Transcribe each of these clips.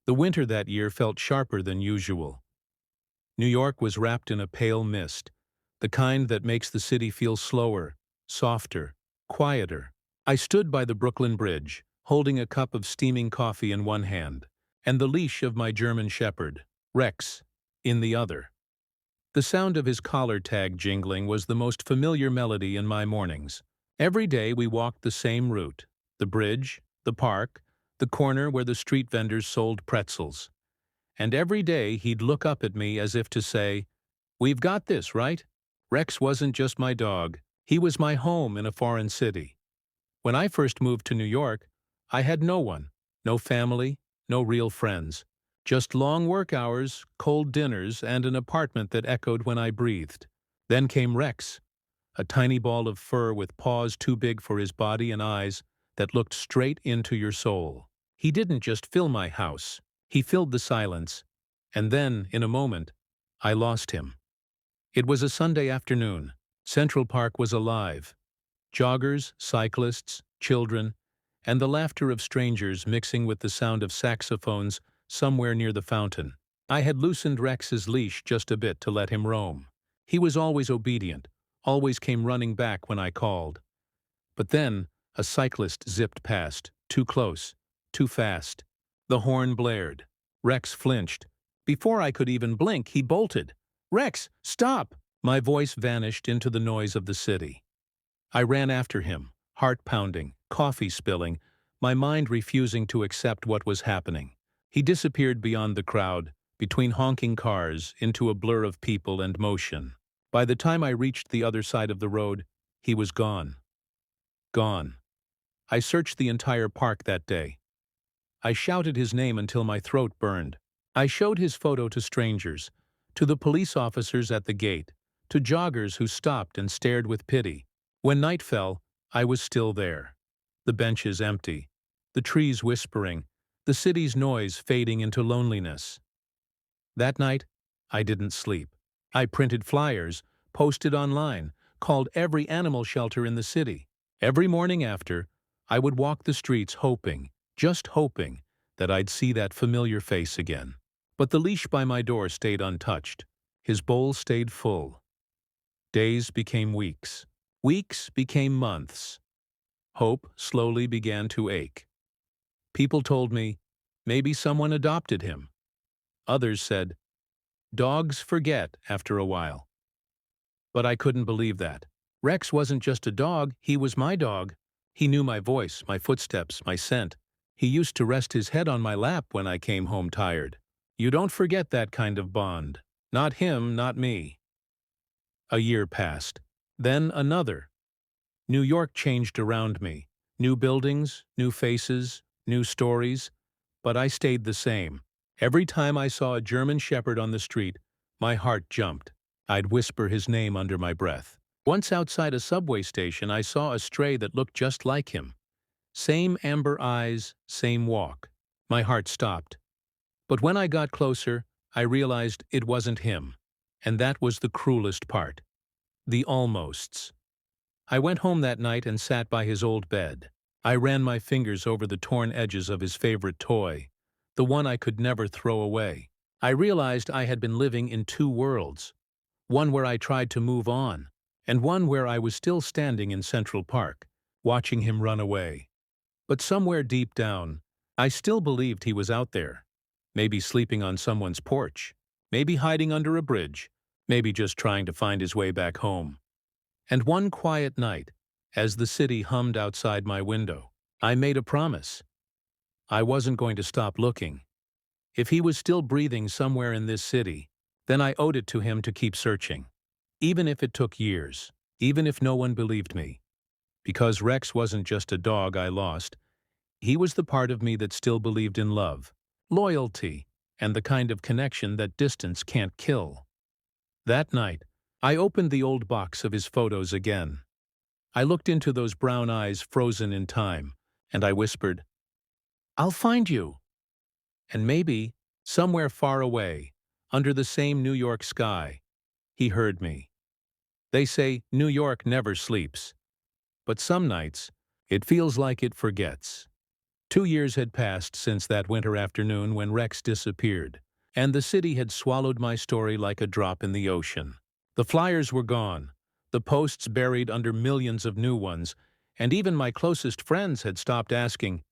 The winter that year felt sharper than usual. New York was wrapped in a pale mist, the kind that makes the city feel slower, softer, quieter. I stood by the Brooklyn Bridge, holding a cup of steaming coffee in one hand, and the leash of my German Shepherd, Rex, in the other. The sound of his collar tag jingling was the most familiar melody in my mornings. Every day we walked the same route: the bridge, the park, the corner where the street vendors sold pretzels. And every day he'd look up at me as if to say, "We've got this, right?" Rex wasn't just my dog. He was my home in a foreign city. When I first moved to New York, I had no one, no family, no real friends. Just long work hours, cold dinners, and an apartment that echoed when I breathed. Then came Rex, a tiny ball of fur with paws too big for his body and eyes that looked straight into your soul. He didn't just fill my house. He filled the silence. And then, in a moment, I lost him. It was a Sunday afternoon. Central Park was alive. Joggers, cyclists, children, and the laughter of strangers mixing with the sound of saxophones somewhere near the fountain. I had loosened Rex's leash just a bit to let him roam. He was always obedient, always came running back when I called. But then, a cyclist zipped past, too close, too fast. The horn blared. Rex flinched. Before I could even blink, he bolted. "Rex, stop!" My voice vanished into the noise of the city. I ran after him, heart pounding, coffee spilling, my mind refusing to accept what was happening. He disappeared beyond the crowd, between honking cars, into a blur of people and motion. By the time I reached the other side of the road, he was gone. Gone. I searched the entire park that day. I shouted his name until my throat burned. I showed his photo to strangers, to the police officers at the gate, to joggers who stopped and stared with pity. When night fell, I was still there. The benches empty, the trees whispering, the city's noise fading into loneliness. That night, I didn't sleep. I printed flyers, posted online, called every animal shelter in the city. Every morning after, I would walk the streets hoping, just hoping, that I'd see that familiar face again. But the leash by my door stayed untouched. His bowl stayed full. Days became weeks. Weeks became months. Hope slowly began to ache. People told me, maybe someone adopted him. Others said, dogs forget after a while. But I couldn't believe that. Rex wasn't just a dog, he was my dog. He knew my voice, my footsteps, my scent. He used to rest his head on my lap when I came home tired. You don't forget that kind of bond. Not him, not me. A year passed. Then another. New York changed around me. New buildings, new faces, new stories. But I stayed the same. Every time I saw a German Shepherd on the street, my heart jumped. I'd whisper his name under my breath. Once outside a subway station, I saw a stray that looked just like him. Same amber eyes, same walk. My heart stopped. But when I got closer, I realized it wasn't him. And that was the cruelest part. The almosts. I went home that night and sat by his old bed. I ran my fingers over the torn edges of his favorite toy, the one I could never throw away. I realized I had been living in two worlds, one where I tried to move on, and one where I was still standing in Central Park, watching him run away. But somewhere deep down, I still believed he was out there, maybe sleeping on someone's porch, maybe hiding under a bridge, maybe just trying to find his way back home. And one quiet night, as the city hummed outside my window, I made a promise. I wasn't going to stop looking. If he was still breathing somewhere in this city, then I owed it to him to keep searching. Even if it took years, even if no one believed me. Because Rex wasn't just a dog I lost, he was the part of me that still believed in love, loyalty, and the kind of connection that distance can't kill. That night, I opened the old box of his photos again. I looked into those brown eyes frozen in time, and I whispered, "I'll find you." And maybe, somewhere far away, under the same New York sky, he heard me. They say New York never sleeps, but some nights, it feels like it forgets. 2 years had passed since that winter afternoon when Rex disappeared, and the city had swallowed my story like a drop in the ocean. The flyers were gone, the posts buried under millions of new ones, and even my closest friends had stopped asking,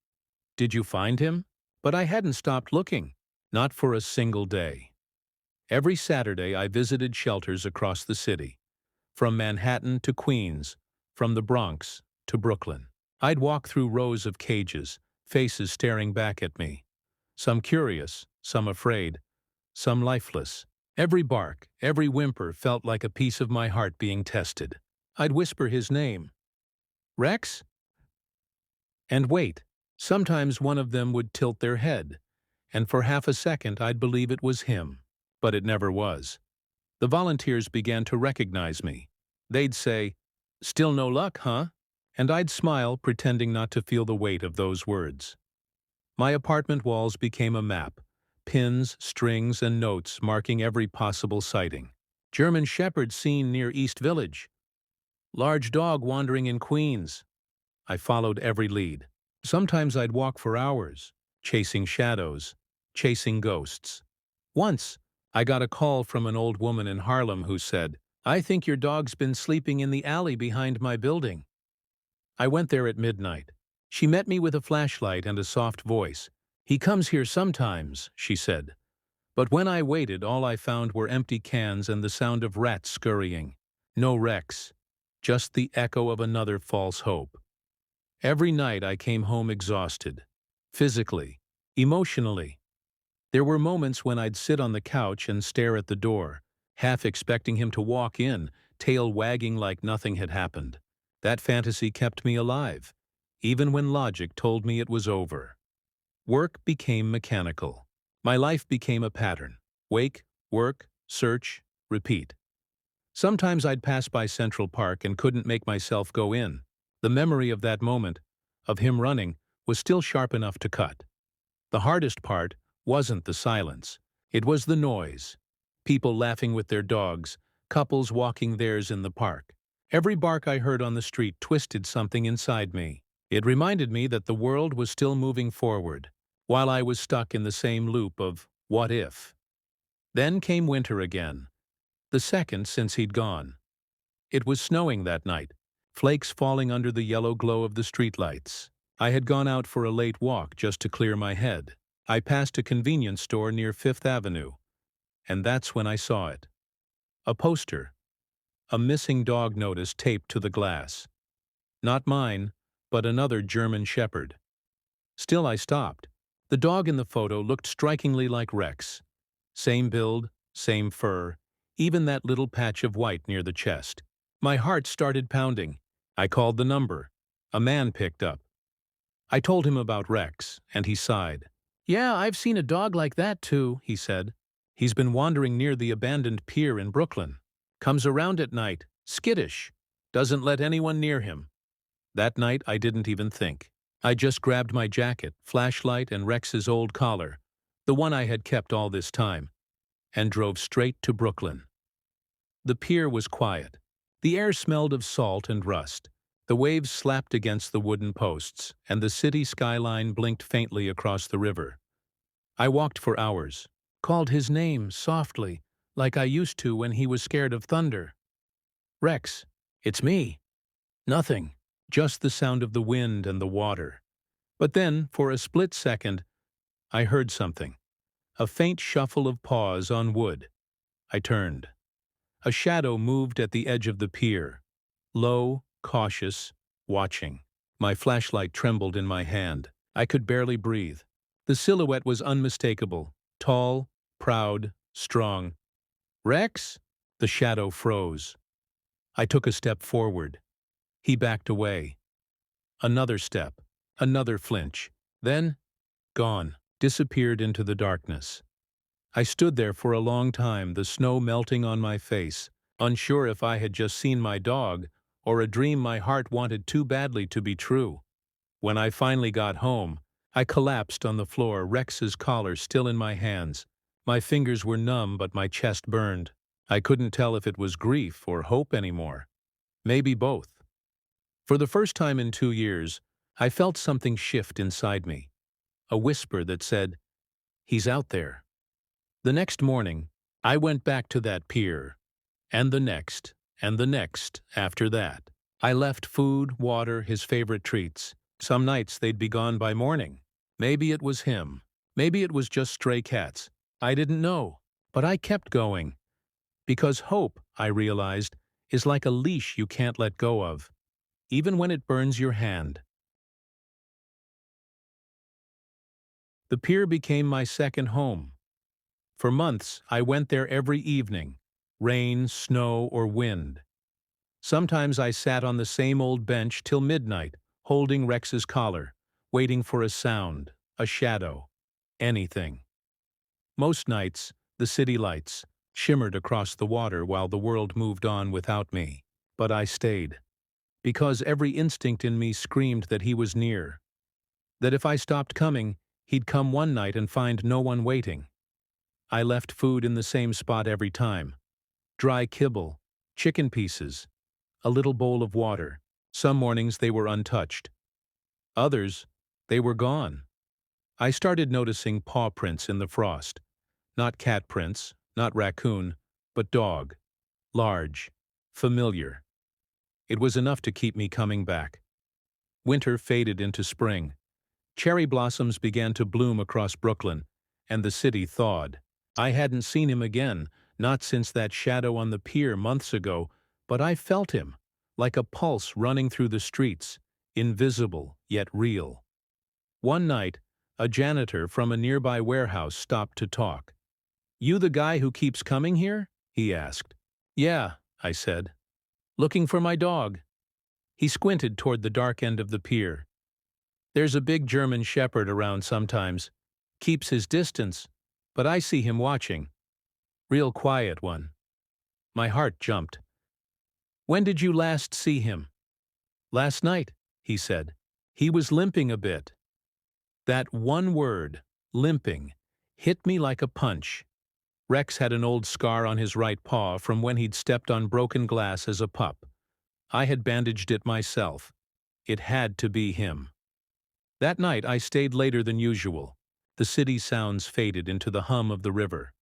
"Did you find him?" But I hadn't stopped looking, not for a single day. Every Saturday I visited shelters across the city, from Manhattan to Queens, from the Bronx to Brooklyn. I'd walk through rows of cages, faces staring back at me, some curious, some afraid, some lifeless. Every bark, every whimper felt like a piece of my heart being tested. I'd whisper his name, "Rex?" And wait. Sometimes one of them would tilt their head, and for half a second I'd believe it was him. But it never was. The volunteers began to recognize me. They'd say, "Still no luck, huh?" And I'd smile, pretending not to feel the weight of those words. My apartment walls became a map, pins, strings, and notes marking every possible sighting. German Shepherd seen near East Village. Large dog wandering in Queens. I followed every lead. Sometimes I'd walk for hours, chasing shadows, chasing ghosts. Once, I got a call from an old woman in Harlem who said, "I think your dog's been sleeping in the alley behind my building." I went there at midnight. She met me with a flashlight and a soft voice. "He comes here sometimes," she said. But when I waited, all I found were empty cans and the sound of rats scurrying. No Rex, just the echo of another false hope. Every night I came home exhausted, physically, emotionally. There were moments when I'd sit on the couch and stare at the door, half expecting him to walk in, tail wagging like nothing had happened. That fantasy kept me alive, even when logic told me it was over. Work became mechanical. My life became a pattern. Wake, work, search, repeat. Sometimes I'd pass by Central Park and couldn't make myself go in. The memory of that moment, of him running, was still sharp enough to cut. The hardest part wasn't the silence. It was the noise. People laughing with their dogs, couples walking theirs in the park. Every bark I heard on the street twisted something inside me. It reminded me that the world was still moving forward, while I was stuck in the same loop of what if. Then came winter again, the second since he'd gone. It was snowing that night, flakes falling under the yellow glow of the streetlights. I had gone out for a late walk just to clear my head. I passed a convenience store near Fifth Avenue, and that's when I saw it. A poster, a missing dog notice taped to the glass. Not mine, but another German Shepherd. Still I stopped. The dog in the photo looked strikingly like Rex. Same build, same fur, even that little patch of white near the chest. My heart started pounding. I called the number. A man picked up. I told him about Rex, and he sighed. "Yeah, I've seen a dog like that too," he said. "He's been wandering near the abandoned pier in Brooklyn. Comes around at night, skittish, doesn't let anyone near him." That night I didn't even think. I just grabbed my jacket, flashlight, and Rex's old collar, the one I had kept all this time, and drove straight to Brooklyn. The pier was quiet. The air smelled of salt and rust. The waves slapped against the wooden posts, and the city skyline blinked faintly across the river. I walked for hours, called his name softly, like I used to when he was scared of thunder. "Rex, it's me." Nothing, just the sound of the wind and the water. But then, for a split second, I heard something. A faint shuffle of paws on wood. I turned. A shadow moved at the edge of the pier. Low, cautious, watching. My flashlight trembled in my hand. I could barely breathe. The silhouette was unmistakable. Tall, proud, strong. "Rex?" The shadow froze. I took a step forward. He backed away. Another step. Another flinch. Then, gone. Disappeared into the darkness. I stood there for a long time, the snow melting on my face, unsure if I had just seen my dog or a dream my heart wanted too badly to be true. When I finally got home, I collapsed on the floor, Rex's collar still in my hands. My fingers were numb, but my chest burned. I couldn't tell if it was grief or hope anymore. Maybe both. For the first time in 2 years, I felt something shift inside me. a whisper that said, "He's out there." The next morning, I went back to that pier, and the next after that. I left food, water, his favorite treats. Some nights they'd be gone by morning. Maybe it was him. Maybe it was just stray cats. I didn't know. But I kept going. Because hope, I realized, is like a leash you can't let go of, even when it burns your hand. The pier became my second home. For months, I went there every evening, rain, snow, or wind. Sometimes I sat on the same old bench till midnight, holding Rex's collar, waiting for a sound, a shadow, anything. Most nights, the city lights shimmered across the water while the world moved on without me. But I stayed, because every instinct in me screamed that he was near, that if I stopped coming, he'd come one night and find no one waiting. I left food in the same spot every time. Dry kibble, chicken pieces, a little bowl of water. Some mornings they were untouched. Others, they were gone. I started noticing paw prints in the frost. Not cat prints, not raccoon, but dog. Large, familiar. It was enough to keep me coming back. Winter faded into spring. Cherry blossoms began to bloom across Brooklyn, and the city thawed. I hadn't seen him again, not since that shadow on the pier months ago, but I felt him, like a pulse running through the streets, invisible yet real. One night, a janitor from a nearby warehouse stopped to talk. "You the guy who keeps coming here?" he asked. "Yeah," I said. "Looking for my dog." He squinted toward the dark end of the pier. "There's a big German shepherd around sometimes. Keeps his distance, but I see him watching. Real quiet one." My heart jumped. "When did you last see him?" "Last night," he said. "He was limping a bit." That one word, limping, hit me like a punch. Rex had an old scar on his right paw from when he'd stepped on broken glass as a pup. I had bandaged it myself. It had to be him. That night I stayed later than usual. The city sounds faded into the hum of the river.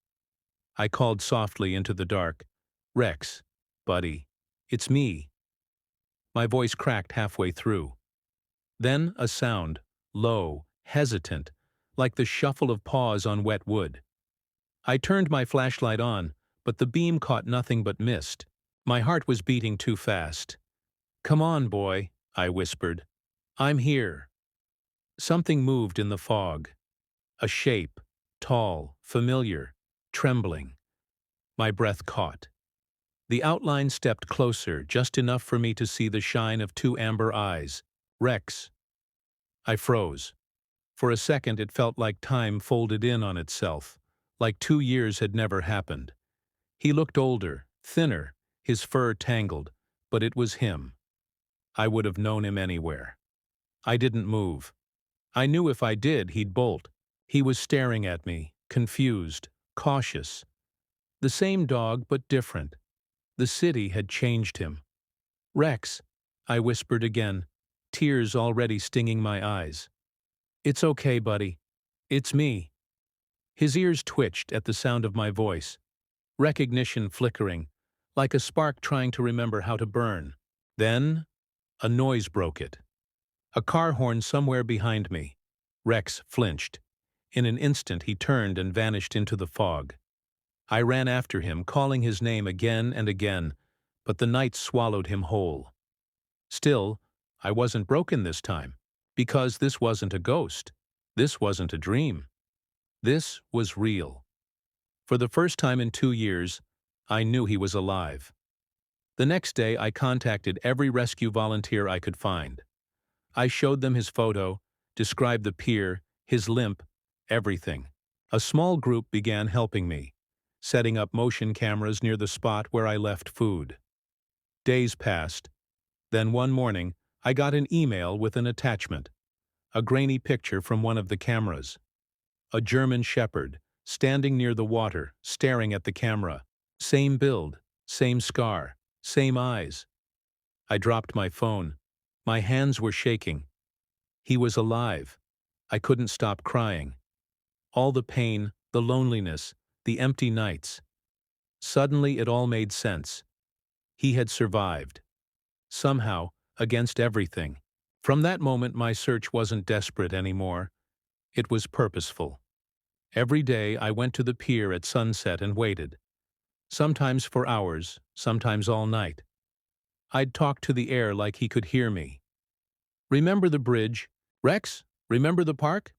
I called softly into the dark, "Rex, buddy, it's me." My voice cracked halfway through. Then a sound, low, hesitant, like the shuffle of paws on wet wood. I turned my flashlight on, but the beam caught nothing but mist. My heart was beating too fast. "Come on, boy," I whispered. "I'm here." Something moved in the fog. A shape, tall, familiar, trembling. My breath caught. The outline stepped closer, just enough for me to see the shine of two amber eyes. "Rex." I froze. For a second it felt like time folded in on itself, like 2 years had never happened. He looked older, thinner, his fur tangled, but it was him. I would have known him anywhere. I didn't move. I knew if I did, he'd bolt. He was staring at me, confused, cautious. The same dog, but different. The city had changed him. "Rex," I whispered again, tears already stinging my eyes. "It's okay, buddy. It's me." His ears twitched at the sound of my voice. Recognition flickering, like a spark trying to remember how to burn. Then, a noise broke it. A car horn somewhere behind me. Rex flinched. In an instant he turned and vanished into the fog. I ran after him, calling his name again and again, but the night swallowed him whole. Still, I wasn't broken this time, because this wasn't a ghost. This wasn't a dream. This was real. For the first time in 2 years, I knew he was alive. The next day I contacted every rescue volunteer I could find. I showed them his photo, described the pier, his limp, everything. A small group began helping me, setting up motion cameras near the spot where I left food. Days passed. Then one morning, I got an email with an attachment. A grainy picture from one of the cameras. A German shepherd, standing near the water, staring at the camera. Same build, same scar, same eyes. I dropped my phone. My hands were shaking. He was alive. I couldn't stop crying. All the pain, the loneliness, the empty nights. Suddenly it all made sense. He had survived. Somehow, against everything. From that moment my search wasn't desperate anymore. It was purposeful. Every day I went to the pier at sunset and waited. Sometimes for hours, sometimes all night. I'd talk to the air like he could hear me. Remember the bridge? Rex, remember the park?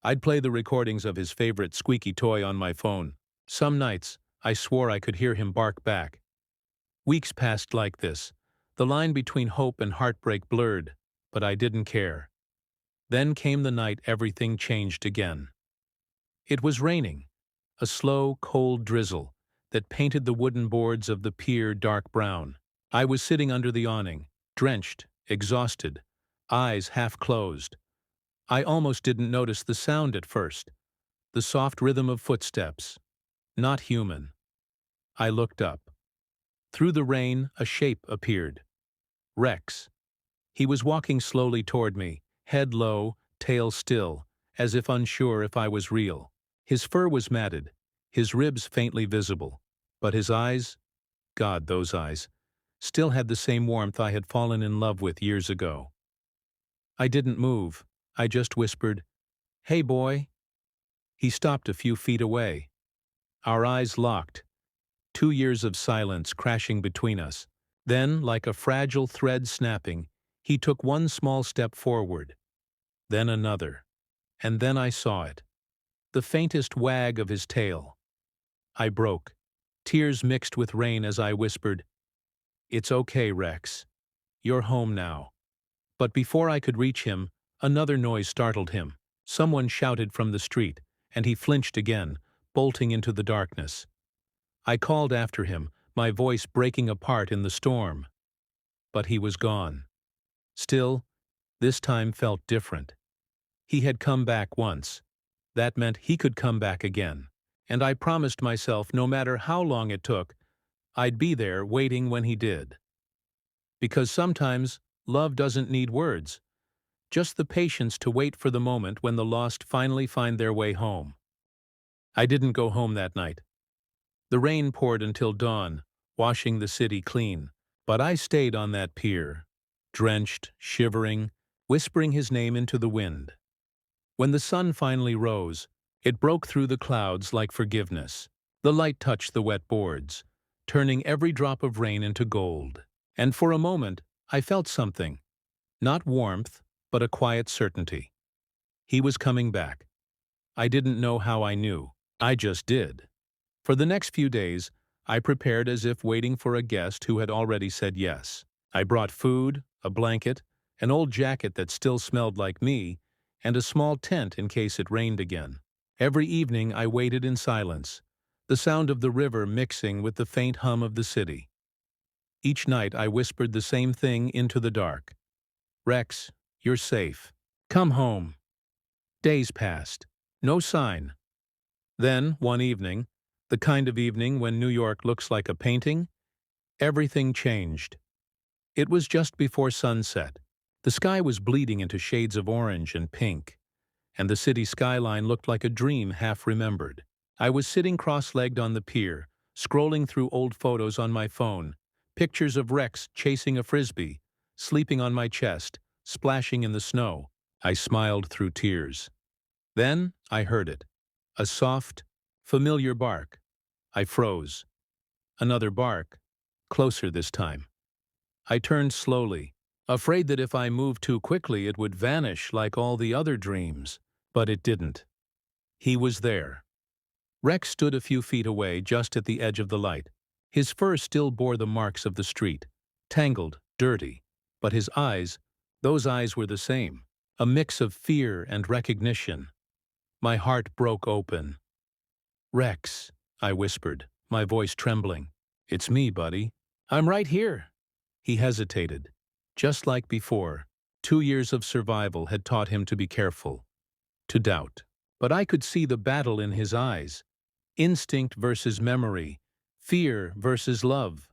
I'd play the recordings of his favorite squeaky toy on my phone. Some nights, I swore I could hear him bark back. Weeks passed like this. The line between hope and heartbreak blurred, but I didn't care. Then came the night everything changed again. It was raining, a slow, cold drizzle that painted the wooden boards of the pier dark brown. I was sitting under the awning, drenched, exhausted, eyes half closed. I almost didn't notice the sound at first, the soft rhythm of footsteps. Not human. I looked up. Through the rain, a shape appeared. Rex. He was walking slowly toward me, head low, tail still, as if unsure if I was real. His fur was matted, his ribs faintly visible, but his eyes, God, those eyes, still had the same warmth I had fallen in love with years ago. I didn't move. I just whispered, "Hey, boy." He stopped a few feet away. Our eyes locked, 2 years of silence crashing between us. Then, like a fragile thread snapping, he took one small step forward, then another, and then I saw it. The faintest wag of his tail. I broke. Tears mixed with rain as I whispered, "It's okay, Rex. You're home now." But before I could reach him, another noise startled him. Someone shouted from the street, and he flinched again, bolting into the darkness. I called after him, my voice breaking apart in the storm. But he was gone. Still, this time felt different. He had come back once. That meant he could come back again. And I promised myself no matter how long it took, I'd be there waiting when he did. Because sometimes, love doesn't need words. Just the patience to wait for the moment when the lost finally find their way home. I didn't go home that night. The rain poured until dawn, washing the city clean. But I stayed on that pier, drenched, shivering, whispering his name into the wind. When the sun finally rose, it broke through the clouds like forgiveness. The light touched the wet boards, turning every drop of rain into gold. And for a moment, I felt something. Not warmth, but a quiet certainty. He was coming back. I didn't know how I knew. I just did. For the next few days, I prepared as if waiting for a guest who had already said yes. I brought food, a blanket, an old jacket that still smelled like me, and a small tent in case it rained again. Every evening I waited in silence, the sound of the river mixing with the faint hum of the city. Each night I whispered the same thing into the dark. "Rex, you're safe. Come home." Days passed. No sign. Then, one evening, the kind of evening when New York looks like a painting, everything changed. It was just before sunset. The sky was bleeding into shades of orange and pink, and the city skyline looked like a dream half remembered. I was sitting cross-legged on the pier, scrolling through old photos on my phone, pictures of Rex chasing a frisbee, sleeping on my chest, splashing in the snow. I smiled through tears. Then I heard it. A soft, familiar bark. I froze. Another bark, closer this time. I turned slowly, afraid that if I moved too quickly it would vanish like all the other dreams. But it didn't. He was there. Rex stood a few feet away just at the edge of the light. His fur still bore the marks of the street, tangled, dirty. But his eyes, those eyes were the same, a mix of fear and recognition. My heart broke open. "Rex," I whispered, my voice trembling. "It's me, buddy. I'm right here." He hesitated. Just like before, 2 years of survival had taught him to be careful, to doubt. But I could see the battle in his eyes. Instinct versus memory, fear versus love.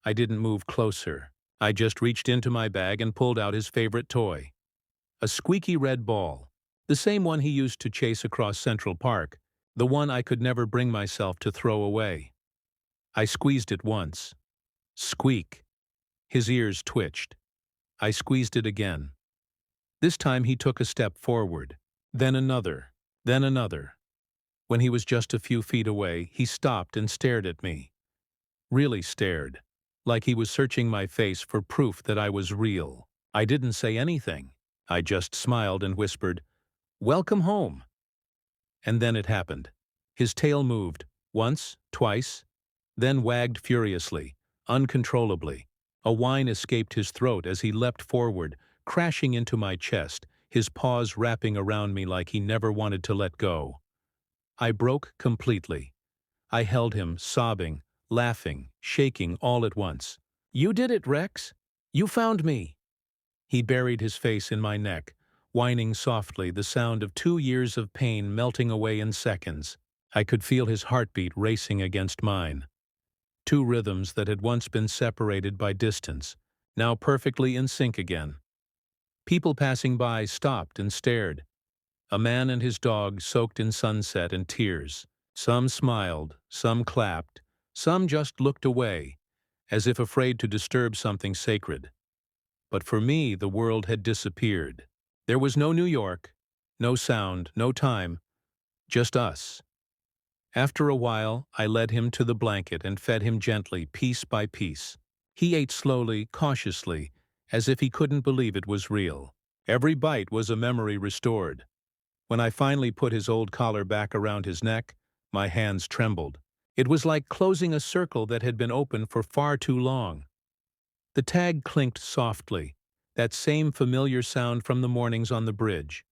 I didn't move closer. I just reached into my bag and pulled out his favorite toy. A squeaky red ball, The same one he used to chase across Central Park, the one I could never bring myself to throw away. I squeezed it once. Squeak. His ears twitched. I squeezed it again. This time he took a step forward, then another, then another. When he was just a few feet away, he stopped and stared at me. Really stared, like he was searching my face for proof that I was real. I didn't say anything. I just smiled and whispered, "Welcome home." And then it happened. His tail moved, once, twice, then wagged furiously, uncontrollably. A whine escaped his throat as he leapt forward, crashing into my chest, his paws wrapping around me like he never wanted to let go. I broke completely. I held him, sobbing, laughing, shaking all at once. "You did it, Rex! You found me!" He buried his face in my neck, whining softly, the sound of 2 years of pain melting away in seconds. I could feel his heartbeat racing against mine. 2 rhythms that had once been separated by distance, now perfectly in sync again. People passing by stopped and stared. A man and his dog soaked in sunset and tears. Some smiled, some clapped, some just looked away, as if afraid to disturb something sacred. But for me, the world had disappeared. There was no New York, no sound, no time, just us. After a while, I led him to the blanket and fed him gently, piece by piece. He ate slowly, cautiously, as if he couldn't believe it was real. Every bite was a memory restored. When I finally put his old collar back around his neck, my hands trembled. It was like closing a circle that had been open for far too long. The tag clinked softly, that same familiar sound from the mornings on the bridge.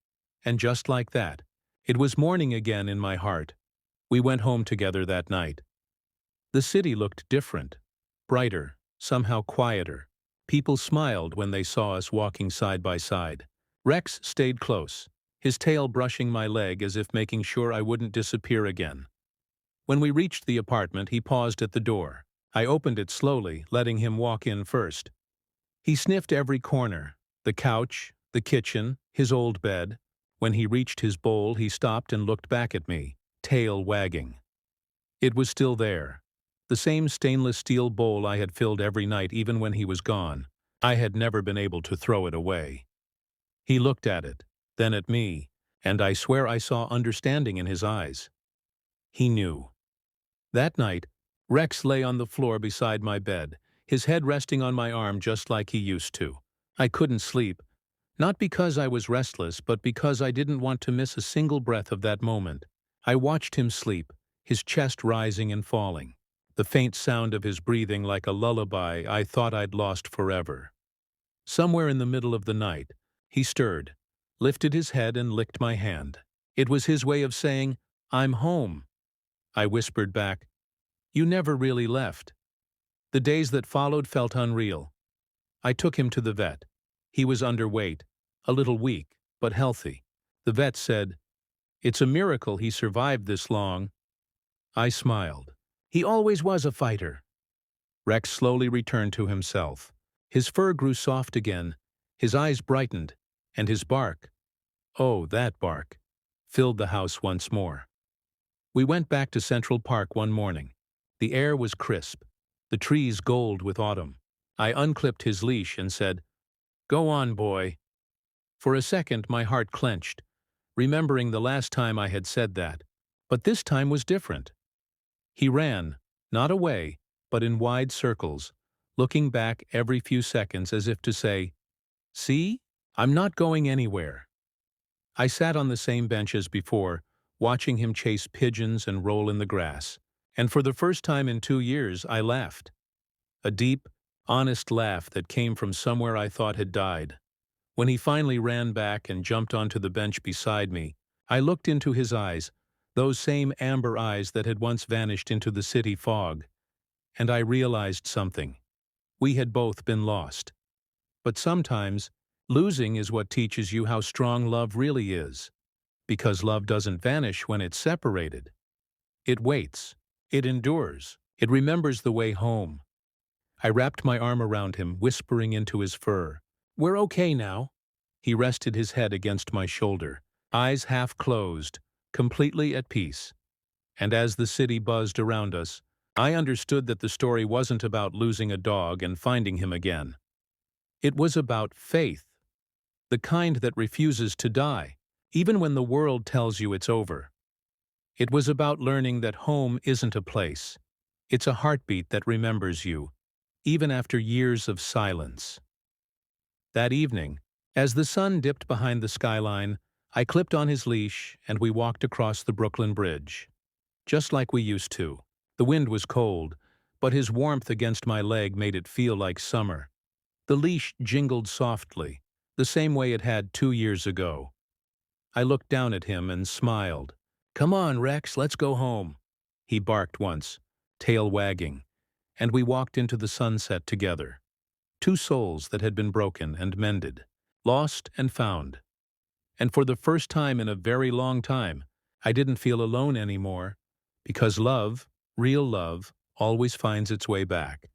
And just like that, it was morning again in my heart. We went home together that night. The city looked different, brighter, somehow quieter. People smiled when they saw us walking side by side. Rex stayed close, his tail brushing my leg as if making sure I wouldn't disappear again. When we reached the apartment, he paused at the door. I opened it slowly, letting him walk in first. He sniffed every corner, the couch, the kitchen, his old bed. When he reached his bowl, he stopped and looked back at me, tail wagging. It was still there, the same stainless steel bowl I had filled every night even when he was gone. I had never been able to throw it away. He looked at it, then at me, and I swear I saw understanding in his eyes. He knew. That night, Rex lay on the floor beside my bed, his head resting on my arm just like he used to. I couldn't sleep, not because I was restless, but because I didn't want to miss a single breath of that moment. I watched him sleep, his chest rising and falling, the faint sound of his breathing like a lullaby I thought I'd lost forever. Somewhere in the middle of the night, he stirred, lifted his head and licked my hand. It was his way of saying, "I'm home." I whispered back, "You never really left." The days that followed felt unreal. I took him to the vet. He was underweight, a little weak, but healthy. The vet said, "It's a miracle he survived this long." I smiled. "He always was a fighter." Rex slowly returned to himself. His fur grew soft again, his eyes brightened, and his bark, oh, that bark, filled the house once more. We went back to Central Park one morning. The air was crisp, the trees gold with autumn. I unclipped his leash and said, "Go on, boy." For a second, my heart clenched, remembering the last time I had said that. But this time was different. He ran, not away, but in wide circles, looking back every few seconds as if to say, "See? I'm not going anywhere." I sat on the same bench as before, watching him chase pigeons and roll in the grass. And for the first time in 2 years, I laughed. A deep, honest laugh that came from somewhere I thought had died. When he finally ran back and jumped onto the bench beside me, I looked into his eyes, those same amber eyes that had once vanished into the city fog, and I realized something. We had both been lost. But sometimes, losing is what teaches you how strong love really is, because love doesn't vanish when it's separated. It waits, it endures, it remembers the way home. I wrapped my arm around him, whispering into his fur, "We're okay now." He rested his head against my shoulder. eyes half closed, completely at peace. And as the city buzzed around us, I understood that the story wasn't about losing a dog and finding him again. It was about faith, the kind that refuses to die, even when the world tells you it's over. It was about learning that home isn't a place. It's a heartbeat that remembers you, even after years of silence. That evening, as the sun dipped behind the skyline, I clipped on his leash and we walked across the Brooklyn Bridge. Just like we used to. The wind was cold, but his warmth against my leg made it feel like summer. The leash jingled softly, the same way it had 2 years ago. I looked down at him and smiled. "Come on, Rex, let's go home," he barked once, tail wagging, and we walked into the sunset together. Two souls that had been broken and mended, lost and found. And for the first time in a very long time, I didn't feel alone anymore, because love, real love, always finds its way back.